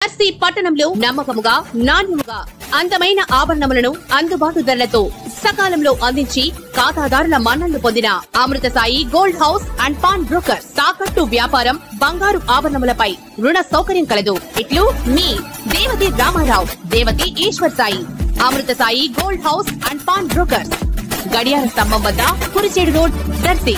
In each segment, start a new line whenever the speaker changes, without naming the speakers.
దర్శి పట్టణంలో నమ్మకముగా నాణ్యముగా అందమైన ఆభరణములను అందుబాటు ధరలతో సకాలంలో అందించి ఖాతాదారుల మన్ననలు పొందిన Amrutha Sai gold house and pawnbroker. తాకట్టు వ్యాపారం, బంగారు ఆభరణములపై రుణ సౌకర్యం కలదు. ఇట్లు మీ Devathi Ramarao, Devathi Eshwar Sai. Amrutha Sai gold house and pawnbroker, గడియార స్తంభం వద్ద, కురిచేడు రోడ్, దర్శి.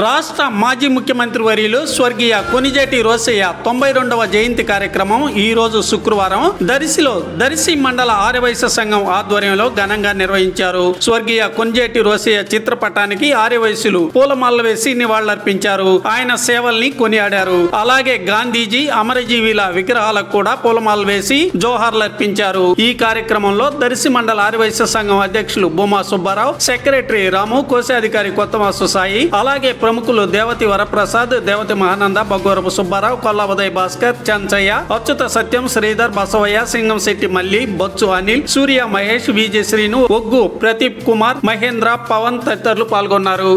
రాష్ట్ర మాజీ ముఖ్యమంత్రి వర్యులు స్వర్గీయ కొణిజేటి రోసయ్య 92వ జయంతి కార్యక్రమం ఈ రోజు శుక్రవారం దర్శిలో దర్శి మండల ఆర్యవైశ్య సంఘం ఆధ్వర్యంలో ఘనంగా నిర్వహించారు. స్వర్గీయ కొణిజేటి రోసయ్య చిత్రపటానికి ఆర్యవైశ్యులు పూలమాలలు వేసి నివాళులర్పించారు. ఆయన సేవల్ని కొనియాడారు. అలాగే గాంధీజీ, అమరజీవిల విగ్రహాలకు కూడా పూలమాలలు వేసి జోహార్లర్పించారు. ఈ కార్యక్రమంలో దర్శి మండల ఆర్యవైశ్య సంఘం అధ్యక్షులు భూమా సుబ్బారావు, సెక్రటరీ రాము, కోశాధికారి కొత్తమాసు సాయి, అలాగే ప్రముఖులు దేవతి వరప్రసాద్, దేవతి మహానంద, బగ్గోరపు సుబ్బారావు, కొల్లా ఉదయ్ భాస్కర్, చంచయ్య, అచ్యుత సత్యం, శ్రీధర్, బసవయ్య, సింగంశెట్టి మల్లి, బొత్సు అనిల్, సూర్య మహేష్, విజయ శ్రీను, ఒగ్గు ప్రదీప్ కుమార్, మహేంద్ర, పవన్ తదితరులు పాల్గొన్నారు.